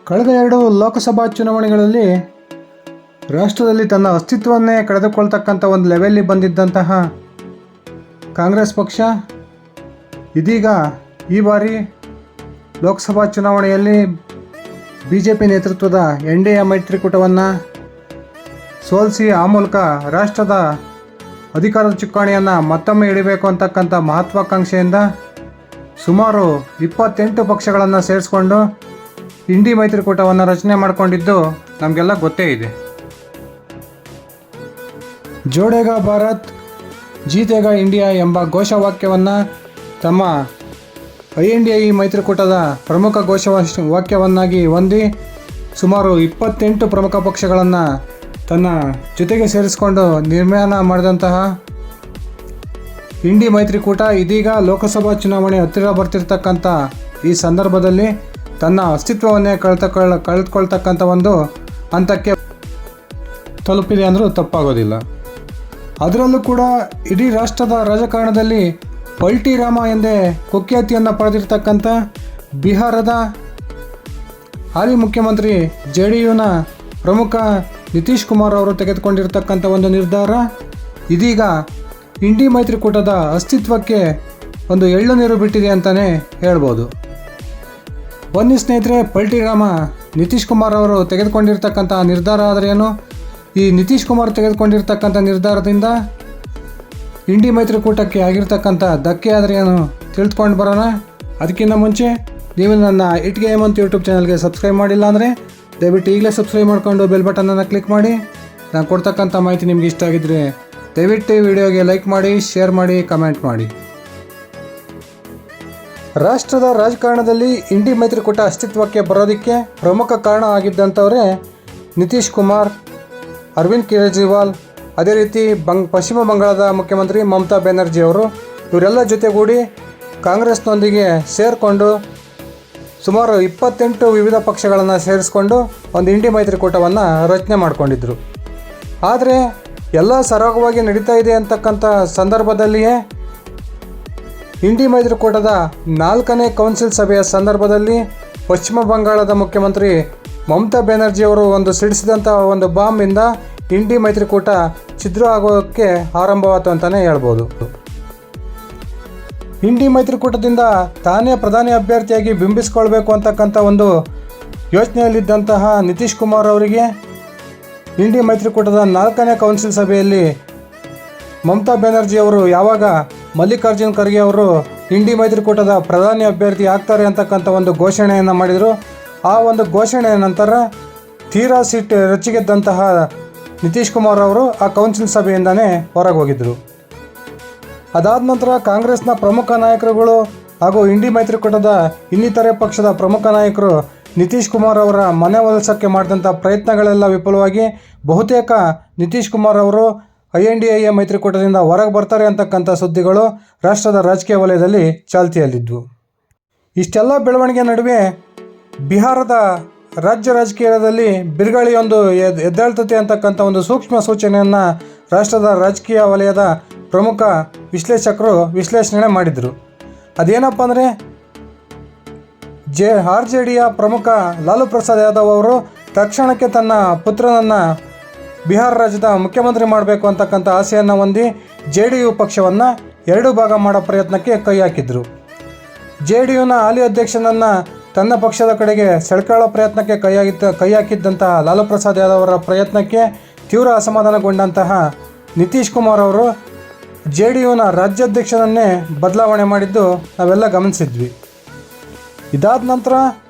ಕಳೆದ 2 ಲೋಕಸಭಾ ಚುನಾವಣೆಗಳಲ್ಲಿ ರಾಷ್ಟ್ರದಲ್ಲಿ ತನ್ನ ಅಸ್ತಿತ್ವವನ್ನೇ ಕಳೆದುಕೊಳ್ತಕ್ಕಂಥ ಒಂದು ಲೆವೆಲ್ಲಿ ಬಂದಿದ್ದಂತಹ ಕಾಂಗ್ರೆಸ್ ಪಕ್ಷ ಇದೀಗ ಈ ಬಾರಿ ಲೋಕಸಭಾ ಚುನಾವಣೆಯಲ್ಲಿ BJP ನೇತೃತ್ವದ NDA ಮೈತ್ರಿಕೂಟವನ್ನು ಸೋಲಿಸಿ ಆ ಮೂಲಕ ರಾಷ್ಟ್ರದ ಅಧಿಕಾರದ ಚುಕ್ಕಾಣಿಯನ್ನು ಮತ್ತೊಮ್ಮೆ ಹಿಡಿಬೇಕು ಅಂತಕ್ಕಂಥ ಮಹತ್ವಾಕಾಂಕ್ಷೆಯಿಂದ ಸುಮಾರು 28 ಪಕ್ಷಗಳನ್ನು ಸೇರಿಸ್ಕೊಂಡು ಇಂಡಿ ಮೈತ್ರಿಕೂಟವನ್ನು ರಚನೆ ಮಾಡಿಕೊಂಡಿದ್ದು ನಮಗೆಲ್ಲ ಗೊತ್ತೇ ಇದೆ. ಜೋಡೇಗಾ ಭಾರತ್ ಜೀತೇಗಾ ಇಂಡಿಯಾ ಎಂಬ ಘೋಷವಾಕ್ಯವನ್ನು ತಮ್ಮ INDA ಮೈತ್ರಿಕೂಟದ ಪ್ರಮುಖ ಘೋಷವಾಕ್ಯವನ್ನಾಗಿ ಹೊಂದಿ ಸುಮಾರು 28 ಪ್ರಮುಖ ಪಕ್ಷಗಳನ್ನು ತನ್ನ ಜೊತೆಗೆ ಸೇರಿಸಿಕೊಂಡು ನಿರ್ಮಾಣ ಮಾಡಿದಂತಹ ಇಂಡಿ ಮೈತ್ರಿಕೂಟ ಇದೀಗ ಲೋಕಸಭಾ ಚುನಾವಣೆ ಹತ್ತಿರ ಬರ್ತಿರ್ತಕ್ಕಂಥ ಈ ಸಂದರ್ಭದಲ್ಲಿ ತನ್ನ ಅಸ್ತಿತ್ವವನ್ನೇ ಕಳೆದುಕೊಳ್ತಕ್ಕಂಥ ಒಂದು ಹಂತಕ್ಕೆ ತಲುಪಿದೆ ಅಂದರೂ ತಪ್ಪಾಗೋದಿಲ್ಲ. ಅದರಲ್ಲೂ ಕೂಡ ಇಡೀ ರಾಷ್ಟ್ರದ ರಾಜಕಾರಣದಲ್ಲಿ ಪಲ್ಟಿ ರಾಮ ಎಂದೇ ಕುಖ್ಯಾತಿಯನ್ನು ಪಡೆದಿರ್ತಕ್ಕಂಥ ಬಿಹಾರದ ಹಾಲಿ ಮುಖ್ಯಮಂತ್ರಿ JDUನ ಪ್ರಮುಖ ನಿತೀಶ್ ಕುಮಾರ್ ಅವರು ತೆಗೆದುಕೊಂಡಿರ್ತಕ್ಕಂಥ ಒಂದು ನಿರ್ಧಾರ ಇದೀಗ ಇಂಡಿ ಮೈತ್ರಿಕೂಟದ ಅಸ್ತಿತ್ವಕ್ಕೆ ಒಂದು ಎಳ್ಳು ನೀರು ಬಿಟ್ಟಿದೆ ಅಂತಲೇ ಹೇಳ್ಬೋದು. ಬನ್ನಿ ಸ್ನೇಹಿತರೆ, ಪಲ್ಟಿ ರಾಮ ನಿತೀಶ್ ಕುಮಾರ್ ಅವರು ತೆಗೆದುಕೊಂಡಿರ್ತಕ್ಕಂಥ ನಿರ್ಧಾರ ಆದರೆ ಏನು, ಈ ನಿತೀಶ್ ಕುಮಾರ್ ತೆಗೆದುಕೊಂಡಿರ್ತಕ್ಕಂಥ ನಿರ್ಧಾರದಿಂದ ಇಂಡಿ ಮೈತ್ರಿಕೂಟಕ್ಕೆ ಆಗಿರ್ತಕ್ಕಂಥ ಧಕ್ಕೆ ಆದರೆ ಏನು ತಿಳಿದುಕೊಂಡು ಬರೋಣ. ಅದಕ್ಕಿಂತ ಮುಂಚೆ ನೀವು ನನ್ನ ಇಟ್ಗೆ ಹೇಮಂತ್ ಯೂಟ್ಯೂಬ್ ಚಾನಲ್ಗೆ ಸಬ್ಸ್ಕ್ರೈಬ್ ಮಾಡಿಲ್ಲ ಅಂದರೆ ದಯವಿಟ್ಟು ಈಗಲೇ ಸಬ್ಸ್ಕ್ರೈಬ್ ಮಾಡಿಕೊಂಡು ಬೆಲ್ ಬಟನನ್ನು ಕ್ಲಿಕ್ ಮಾಡಿ. ನಾನು ಕೊಡ್ತಕ್ಕಂಥ ಮಾಹಿತಿ ನಿಮಗೆ ಇಷ್ಟ ಆಗಿದ್ದರೆ ದಯವಿಟ್ಟು ಈ ವಿಡಿಯೋಗೆ ಲೈಕ್ ಮಾಡಿ, ಶೇರ್ ಮಾಡಿ, ಕಮೆಂಟ್ ಮಾಡಿ. ರಾಷ್ಟ್ರದ ರಾಜಕಾರಣದಲ್ಲಿ ಇಂಡಿ ಮೈತ್ರಿಕೂಟ ಅಸ್ತಿತ್ವಕ್ಕೆ ಬರೋದಕ್ಕೆ ಪ್ರಮುಖ ಕಾರಣ ಆಗಿದ್ದಂಥವರೇ ನಿತೀಶ್ ಕುಮಾರ್, ಅರವಿಂದ್ ಕೇಜ್ರಿವಾಲ್, ಅದೇ ರೀತಿ ಪಶ್ಚಿಮ ಬಂಗಾಳದ ಮುಖ್ಯಮಂತ್ರಿ ಮಮತಾ ಬ್ಯಾನರ್ಜಿ ಅವರು. ಇವರೆಲ್ಲ ಜೊತೆಗೂಡಿ ಕಾಂಗ್ರೆಸ್ನೊಂದಿಗೆ ಸೇರಿಕೊಂಡು ಸುಮಾರು 28 ವಿವಿಧ ಪಕ್ಷಗಳನ್ನು ಸೇರಿಸ್ಕೊಂಡು ಒಂದು ಇಂಡಿ ಮೈತ್ರಿಕೂಟವನ್ನು ರಚನೆ ಮಾಡಿಕೊಂಡಿದ್ರು. ಆದರೆ ಎಲ್ಲ ಸರಾಗವಾಗಿ ನಡೀತಾ ಇದೆ ಅಂತಕ್ಕಂಥ ಸಂದರ್ಭದಲ್ಲಿಯೇ ಇಂಡಿ ಮೈತ್ರಿಕೂಟದ 4ನೇ ಕೌನ್ಸಿಲ್ ಸಭೆಯ ಸಂದರ್ಭದಲ್ಲಿ ಪಶ್ಚಿಮ ಬಂಗಾಳದ ಮುಖ್ಯಮಂತ್ರಿ ಮಮತಾ ಬ್ಯಾನರ್ಜಿ ಅವರು ಒಂದು ಸಿಡಿಸಿದಂಥ ಒಂದು ಬಾಂಬಿಂದ ಇಂಡಿ ಮೈತ್ರಿಕೂಟ ಛಿದ್ರ ಆಗೋಕ್ಕೆ ಆರಂಭವಾಯಿತು ಅಂತಲೇ ಹೇಳ್ಬೋದು. ಇಂಡಿ ಮೈತ್ರಿಕೂಟದಿಂದ ತಾನೇ ಪ್ರಧಾನಿ ಅಭ್ಯರ್ಥಿಯಾಗಿ ಬಿಂಬಿಸ್ಕೊಳ್ಬೇಕು ಅಂತಕ್ಕಂಥ ಒಂದು ಯೋಚನೆಯಲ್ಲಿದ್ದಂತಹ ನಿತೀಶ್ ಕುಮಾರ್ ಅವರಿಗೆ ಇಂಡಿ ಮೈತ್ರಿಕೂಟದ 4ನೇ ಕೌನ್ಸಿಲ್ ಸಭೆಯಲ್ಲಿ ಮಮತಾ ಬ್ಯಾನರ್ಜಿ ಅವರು ಯಾವಾಗ ಮಲ್ಲಿಕಾರ್ಜುನ್ ಖರ್ಗೆ ಅವರು ಇಂಡಿ ಮೈತ್ರಿಕೂಟದ ಪ್ರಧಾನಿ ಅಭ್ಯರ್ಥಿ ಆಗ್ತಾರೆ ಅಂತಕ್ಕಂಥ ಒಂದು ಘೋಷಣೆಯನ್ನು ಮಾಡಿದರು. ಆ ಒಂದು ಘೋಷಣೆಯ ನಂತರ ತೀರಾ ಸೀಟ್ ರೊಚ್ಚಿಗೆದ್ದಂತಹ ನಿತೀಶ್ ಕುಮಾರ್ ಅವರು ಆ ಕೌನ್ಸಿಲ್ ಸಭೆಯಿಂದನೇ ಹೊರಗೆ ಹೋಗಿದ್ದರು. ಅದಾದ ನಂತರ ಕಾಂಗ್ರೆಸ್ನ ಪ್ರಮುಖ ನಾಯಕರುಗಳು ಹಾಗೂ ಇಂಡಿ ಮೈತ್ರಿಕೂಟದ ಇನ್ನಿತರೆ ಪಕ್ಷದ ಪ್ರಮುಖ ನಾಯಕರು ನಿತೀಶ್ ಕುಮಾರ್ ಅವರ ಮನೆ ಒಲಿಸೋಕ್ಕೆ ಮಾಡಿದಂಥ ಪ್ರಯತ್ನಗಳೆಲ್ಲ ವಿಫಲವಾಗಿ ಬಹುತೇಕ ನಿತೀಶ್ ಕುಮಾರ್ ಅವರು INDA ಮೈತ್ರಿಕೂಟದಿಂದ ಹೊರಗೆ ಬರ್ತಾರೆ ಅಂತಕ್ಕಂಥ ಸುದ್ದಿಗಳು ರಾಷ್ಟ್ರದ ರಾಜಕೀಯ ವಲಯದಲ್ಲಿ ಚಾಲ್ತಿಯಲ್ಲಿದ್ದವು. ಇಷ್ಟೆಲ್ಲ ಬೆಳವಣಿಗೆ ನಡುವೆ ಬಿಹಾರದ ರಾಜ್ಯ ರಾಜಕೀಯದಲ್ಲಿ ಬಿರುಗಾಳಿಯೊಂದು ಎದ್ದೇಳ್ತತೆ ಅಂತಕ್ಕಂಥ ಒಂದು ಸೂಕ್ಷ್ಮ ಸೂಚನೆಯನ್ನು ರಾಷ್ಟ್ರದ ರಾಜಕೀಯ ವಲಯದ ಪ್ರಮುಖ ವಿಶ್ಲೇಷಕರು ವಿಶ್ಲೇಷಣೆ ಮಾಡಿದರು. ಅದೇನಪ್ಪ ಅಂದರೆ RJDಯ ಪ್ರಮುಖ ಲಾಲು ಪ್ರಸಾದ್ ಯಾದವ್ ಅವರು ತಕ್ಷಣಕ್ಕೆ ತನ್ನ ಪುತ್ರನನ್ನು ಬಿಹಾರ ರಾಜ್ಯದ ಮುಖ್ಯಮಂತ್ರಿ ಮಾಡಬೇಕು ಅಂತಕ್ಕಂಥ ಆಸೆಯನ್ನು ಹೊಂದಿ JDU ಪಕ್ಷವನ್ನು 2 ಭಾಗ ಮಾಡೋ ಪ್ರಯತ್ನಕ್ಕೆ ಕೈ ಹಾಕಿದರು. JDUನ ಹಾಲಿ ಅಧ್ಯಕ್ಷನನ್ನು ತನ್ನ ಪಕ್ಷದ ಕಡೆಗೆ ಸೆಳ್ಕೊಳ್ಳೋ ಪ್ರಯತ್ನಕ್ಕೆ ಕೈ ಹಾಕಿದ್ದಂತಹ ಲಾಲು ಪ್ರಸಾದ್ ಯಾದವ್ ಅವರ ಪ್ರಯತ್ನಕ್ಕೆ ತೀವ್ರ ಅಸಮಾಧಾನಗೊಂಡಂತಹ ನಿತೀಶ್ ಕುಮಾರ್ ಅವರು JDUನ ರಾಜ್ಯಾಧ್ಯಕ್ಷನನ್ನೇ ಬದಲಾವಣೆ ಮಾಡಿದ್ದು ನಾವೆಲ್ಲ ಗಮನಿಸಿದ್ವಿ. ಇದಾದ ನಂತರ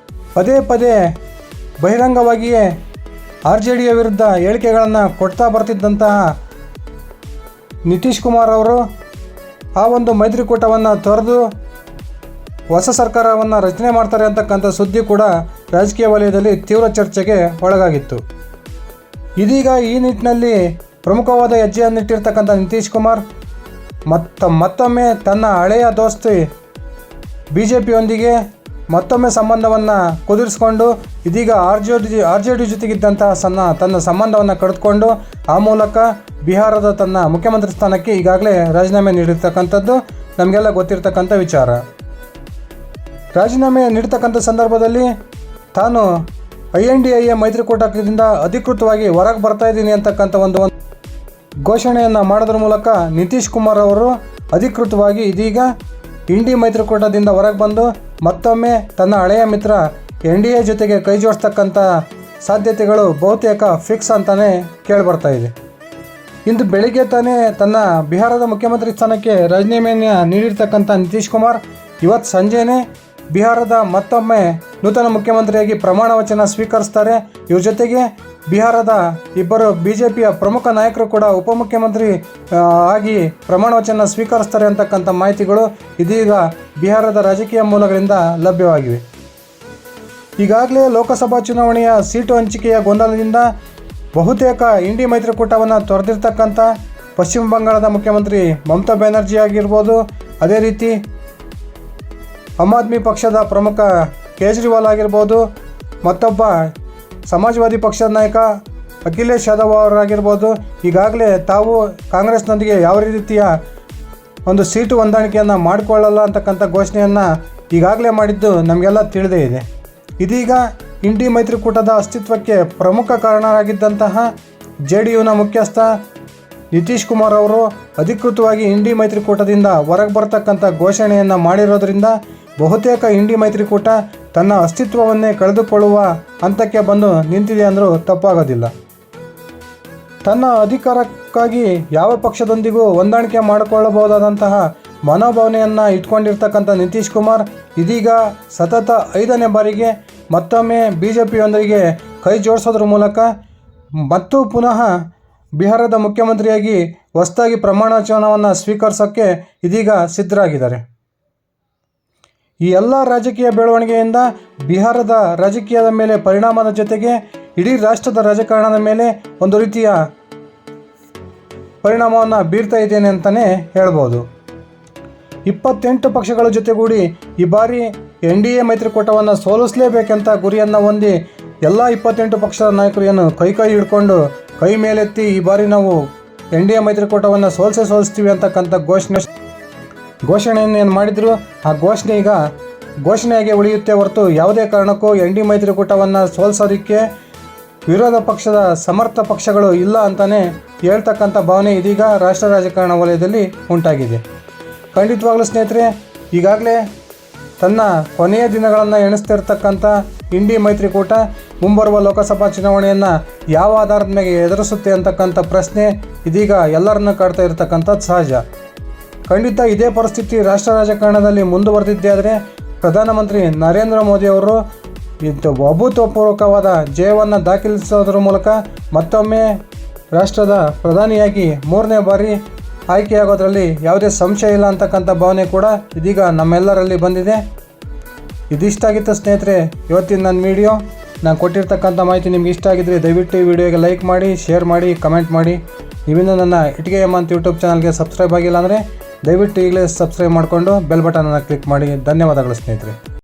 ಪದೇ ಪದೇ ಬಹಿರಂಗವಾಗಿಯೇ RJDಯ ವಿರುದ್ಧ ಹೇಳಿಕೆಗಳನ್ನು ಕೊಡ್ತಾ ಬರ್ತಿದ್ದಂತಹ ನಿತೀಶ್ ಕುಮಾರ್ ಅವರು ಆ ಒಂದು ಮೈತ್ರಿಕೂಟವನ್ನು ತೊರೆದು ಹೊಸ ಸರ್ಕಾರವನ್ನು ರಚನೆ ಮಾಡ್ತಾರೆ ಅಂತಕ್ಕಂಥ ಸುದ್ದಿ ಕೂಡ ರಾಜಕೀಯ ವಲಯದಲ್ಲಿ ತೀವ್ರ ಚರ್ಚೆಗೆ ಒಳಗಾಗಿತ್ತು. ಇದೀಗ ಈ ನಿಟ್ಟಿನಲ್ಲಿ ಪ್ರಮುಖವಾದ ಹೆಜ್ಜೆಯನ್ನಿಟ್ಟಿರ್ತಕ್ಕಂಥ ನಿತೀಶ್ ಕುಮಾರ್ ಮತ್ತೊಮ್ಮೆ ತನ್ನ ಹಳೆಯ ದೋಸ್ತಿ BJPಯೊಂದಿಗೆ ಮತ್ತೊಮ್ಮೆ ಸಂಬಂಧವನ್ನು ಕುದುರಿಸಿಕೊಂಡು ಇದೀಗ RJD ಜೊತೆಗಿದ್ದಂತಹ ತನ್ನ ಸಂಬಂಧವನ್ನು ಕಡಿದುಕೊಂಡು ಆ ಮೂಲಕ ಬಿಹಾರದ ತನ್ನ ಮುಖ್ಯಮಂತ್ರಿ ಸ್ಥಾನಕ್ಕೆ ಈಗಾಗಲೇ ರಾಜೀನಾಮೆ ನೀಡಿರ್ತಕ್ಕಂಥದ್ದು ನಮಗೆಲ್ಲ ಗೊತ್ತಿರತಕ್ಕಂಥ ವಿಚಾರ. ರಾಜೀನಾಮೆ ನೀಡತಕ್ಕಂಥ ಸಂದರ್ಭದಲ್ಲಿ ತಾನು INDIA ಮೈತ್ರಿಕೂಟದಿಂದ ಅಧಿಕೃತವಾಗಿ ಹೊರಗೆ ಬರ್ತಾ ಇದ್ದೀನಿ ಅಂತಕ್ಕಂಥ ಒಂದು ಘೋಷಣೆಯನ್ನು ಮಾಡೋದ್ರ ಮೂಲಕ ನಿತೀಶ್ ಕುಮಾರ್ ಅವರು ಅಧಿಕೃತವಾಗಿ ಇದೀಗ ಇಂಡಿ ಮೈತ್ರಿಕೂಟದಿಂದ ಹೊರಗೆ ಬಂದು ಮತ್ತೊಮ್ಮೆ ತನ್ನ ಹಳೆಯ ಮಿತ್ರ NDA ಜೊತೆಗೆ ಕೈ ಜೋಡಿಸ್ತಕ್ಕಂಥ ಸಾಧ್ಯತೆಗಳು ಬಹುತೇಕ ಫಿಕ್ಸ್ ಅಂತಲೇ ಕೇಳಿಬರ್ತಾ ಇದೆ. ಇಂದು ಬೆಳಿಗ್ಗೆ ತಾನೇ ತನ್ನ ಬಿಹಾರದ ಮುಖ್ಯಮಂತ್ರಿ ಸ್ಥಾನಕ್ಕೆ ರಾಜೀನಾಮೆಯನ್ನು ನೀಡಿರ್ತಕ್ಕಂಥ ನಿತೀಶ್ ಕುಮಾರ್ ಇವತ್ತು ಸಂಜೆನೇ ಬಿಹಾರದ ಮತ್ತೊಮ್ಮೆ ನೂತನ ಮುಖ್ಯಮಂತ್ರಿಯಾಗಿ ಪ್ರಮಾಣ ವಚನ ಸ್ವೀಕರಿಸ್ತಾರೆ. ಇವ್ರ ಜೊತೆಗೆ ಬಿಹಾರದ ಇಬ್ಬರು BJPಯ ಪ್ರಮುಖ ನಾಯಕರು ಕೂಡ ಉಪಮುಖ್ಯಮಂತ್ರಿ ಆಗಿ ಪ್ರಮಾಣ ವಚನ ಸ್ವೀಕರಿಸ್ತಾರೆ ಅಂತಕ್ಕಂಥ ಮಾಹಿತಿಗಳು ಇದೀಗ ಬಿಹಾರದ ರಾಜಕೀಯ ಮೂಲಗಳಿಂದ ಲಭ್ಯವಾಗಿವೆ. ಈಗಾಗಲೇ ಲೋಕಸಭಾ ಚುನಾವಣೆಯ ಸೀಟು ಹಂಚಿಕೆಯ ಗೊಂದಲದಿಂದ ಬಹುತೇಕ ಇಂಡಿ ಮೈತ್ರಿಕೂಟವನ್ನು ತೊರೆದಿರ್ತಕ್ಕಂಥ ಪಶ್ಚಿಮ ಬಂಗಾಳದ ಮುಖ್ಯಮಂತ್ರಿ ಮಮತಾ ಬ್ಯಾನರ್ಜಿ ಆಗಿರ್ಬೋದು, ಅದೇ ರೀತಿ ಆಮ್ ಆದ್ಮಿ ಪಕ್ಷದ ಪ್ರಮುಖ ಕೇಜ್ರಿವಾಲ್ ಆಗಿರ್ಬೋದು, ಮತ್ತೊಬ್ಬ ಸಮಾಜವಾದಿ ಪಕ್ಷದ ನಾಯಕ ಅಖಿಲೇಶ್ ಯಾದವ್ ಅವರಾಗಿರ್ಬೋದು, ಈಗಾಗಲೇ ತಾವು ಕಾಂಗ್ರೆಸ್ನೊಂದಿಗೆ ಯಾವ ರೀತಿಯ ಒಂದು ಸೀಟು ಹೊಂದಾಣಿಕೆಯನ್ನು ಮಾಡಿಕೊಳ್ಳಲ್ಲ ಅಂತಕ್ಕಂಥ ಘೋಷಣೆಯನ್ನು ಈಗಾಗಲೇ ಮಾಡಿದ್ದು ನಮಗೆಲ್ಲ ತಿಳಿದೇ ಇದೆ. ಇದೀಗ ಇಂಡಿ ಮೈತ್ರಿಕೂಟದ ಅಸ್ತಿತ್ವಕ್ಕೆ ಪ್ರಮುಖ ಕಾರಣರಾಗಿದ್ದಂತಹ JDUನ ಮುಖ್ಯಸ್ಥ ನಿತೀಶ್ ಕುಮಾರ್ ಅವರು ಅಧಿಕೃತವಾಗಿ ಇಂಡಿ ಮೈತ್ರಿಕೂಟದಿಂದ ಹೊರಗೆ ಬರ್ತಕ್ಕಂಥ ಘೋಷಣೆಯನ್ನು ಮಾಡಿರೋದ್ರಿಂದ ಬಹುತೇಕ ಇಂಡಿ ಮೈತ್ರಿಕೂಟ ತನ್ನ ಅಸ್ತಿತ್ವವನ್ನೇ ಕಳೆದುಕೊಳ್ಳುವ ಹಂತಕ್ಕೆ ಬಂದು ನಿಂತಿದೆ ಅಂದರೂ ತಪ್ಪಾಗೋದಿಲ್ಲ. ತನ್ನ ಅಧಿಕಾರಕ್ಕಾಗಿ ಯಾವ ಪಕ್ಷದೊಂದಿಗೂ ಹೊಂದಾಣಿಕೆ ಮಾಡಿಕೊಳ್ಳಬಹುದಾದಂತಹ ಮನೋಭಾವನೆಯನ್ನು ಇಟ್ಕೊಂಡಿರ್ತಕ್ಕಂಥ ನಿತೀಶ್ ಕುಮಾರ್ ಇದೀಗ ಸತತ 5ನೇ ಬಾರಿಗೆ ಮತ್ತೊಮ್ಮೆ BJPಯೊಂದಿಗೆ ಕೈ ಜೋಡಿಸೋದ್ರ ಮೂಲಕ ಮತ್ತು ಪುನಃ ಬಿಹಾರದ ಮುಖ್ಯಮಂತ್ರಿಯಾಗಿ ಹೊಸದಾಗಿ ಪ್ರಮಾಣ ವಚನವನ್ನು ಸ್ವೀಕರಿಸೋಕ್ಕೆ ಇದೀಗ ಸಿದ್ಧರಾಗಿದ್ದಾರೆ. ಈ ಎಲ್ಲ ರಾಜಕೀಯ ಬೆಳವಣಿಗೆಯಿಂದ ಬಿಹಾರದ ರಾಜಕೀಯದ ಮೇಲೆ ಪರಿಣಾಮದ ಜೊತೆಗೆ ಇಡೀ ರಾಷ್ಟ್ರದ ರಾಜಕಾರಣದ ಮೇಲೆ ಒಂದು ರೀತಿಯ ಪರಿಣಾಮವನ್ನು ಬೀರ್ತಾ ಇದ್ದೇನೆ ಅಂತಲೇ ಹೇಳ್ಬೋದು. 28 ಪಕ್ಷಗಳ ಜೊತೆಗೂಡಿ ಈ ಬಾರಿ NDA ಮೈತ್ರಿಕೂಟವನ್ನು ಸೋಲಿಸಲೇಬೇಕಂತ ಗುರಿಯನ್ನು ಹೊಂದಿ ಎಲ್ಲ 28 ಪಕ್ಷದ ನಾಯಕರು ಏನು ಕೈ ಹಿಡ್ಕೊಂಡು ಕೈ ಮೇಲೆತ್ತಿ ಈ ಬಾರಿ ನಾವು NDA ಮೈತ್ರಿಕೂಟವನ್ನು ಸೋಲಿಸ್ತೀವಿ ಅಂತಕ್ಕಂಥ ಘೋಷಣೆಯನ್ನು ಏನು ಮಾಡಿದ್ರು ಆ ಘೋಷಣೆ ಈಗ ಘೋಷಣೆಯಾಗಿ ಉಳಿಯುತ್ತೆ ಹೊರತು ಯಾವುದೇ ಕಾರಣಕ್ಕೂ NDA ಮೈತ್ರಿಕೂಟವನ್ನು ಸೋಲಿಸೋದಕ್ಕೆ ವಿರೋಧ ಪಕ್ಷದ ಸಮರ್ಥ ಪಕ್ಷಗಳು ಇಲ್ಲ ಅಂತಲೇ ಹೇಳ್ತಕ್ಕಂಥ ಭಾವನೆ ಇದೀಗ ರಾಷ್ಟ್ರ ರಾಜಕಾರಣ ವಲಯದಲ್ಲಿ ಉಂಟಾಗಿದೆ. ಖಂಡಿತವಾಗ್ಲೂ ಸ್ನೇಹಿತರೆ, ಈಗಾಗಲೇ ತನ್ನ ಕೊನೆಯ ದಿನಗಳನ್ನು ಎಣಿಸ್ತಿರ್ತಕ್ಕಂಥ ಇಂಡಿ ಮೈತ್ರಿಕೂಟ ಮುಂಬರುವ ಲೋಕಸಭಾ ಚುನಾವಣೆಯನ್ನು ಯಾವ ಆಧಾರದ ಮೇಲೆ ಎದುರಿಸುತ್ತೆ ಅಂತಕ್ಕಂಥ ಪ್ರಶ್ನೆ ಇದೀಗ ಎಲ್ಲರನ್ನೂ ಕಾಡ್ತಾ ಇರತಕ್ಕಂಥದ್ದು ಸಹಜ. ಖಂಡಿತ ಇದೇ ಪರಿಸ್ಥಿತಿ ರಾಷ್ಟ್ರ ರಾಜಕಾರಣದಲ್ಲಿ ಮುಂದುವರೆದಿದ್ದೇ ಆದರೆ ಪ್ರಧಾನಮಂತ್ರಿ ನರೇಂದ್ರ ಮೋದಿ ಅವರು ಅಭೂತಪೂರ್ವಕವಾದ ಜಯವನ್ನು ದಾಖಲಿಸೋದ್ರ ಮೂಲಕ ಮತ್ತೊಮ್ಮೆ ರಾಷ್ಟ್ರದ ಪ್ರಧಾನಿಯಾಗಿ 3ನೇ ಬಾರಿ ಆಯ್ಕೆಯಾಗೋದ್ರಲ್ಲಿ ಯಾವುದೇ ಸಂಶಯ ಇಲ್ಲ ಅಂತಕ್ಕಂಥ ಭಾವನೆ ಕೂಡ ಇದೀಗ ನಮ್ಮೆಲ್ಲರಲ್ಲಿ ಬಂದಿದೆ. ಇದಿಷ್ಟ ಆಗಿತ್ತು ಸ್ನೇಹಿತರೆ ಇವತ್ತಿನ ನನ್ನ ವಿಡಿಯೋ. ನಾನು ಕೊಟ್ಟಿರ್ತಕ್ಕಂಥ ಮಾಹಿತಿ ನಿಮ್ಗೆ ಇಷ್ಟ ಆಗಿದ್ದರೆ ದಯವಿಟ್ಟು ಈ ವಿಡಿಯೋಗೆ ಲೈಕ್ ಮಾಡಿ, ಶೇರ್ ಮಾಡಿ, ಕಮೆಂಟ್ ಮಾಡಿ. ನೀವಿನ್ನೂ ನನ್ನ ಇಟಿಗೆ ಹೇಮಂತ್ ಯೂಟ್ಯೂಬ್ ಚಾನಲ್ಗೆ ಸಬ್ಸ್ಕ್ರೈಬ್ ಆಗಿಲ್ಲ ಅಂದರೆ ದಯವಿಟ್ಟು ಈಗಲೇ ಸಬ್ಸ್ಕ್ರೈಬ್ ಮಾಡಿಕೊಂಡು ಬೆಲ್ ಬಟನನ್ನು ಕ್ಲಿಕ್ ಮಾಡಿ. ಧನ್ಯವಾದಗಳು ಸ್ನೇಹಿತರೆ.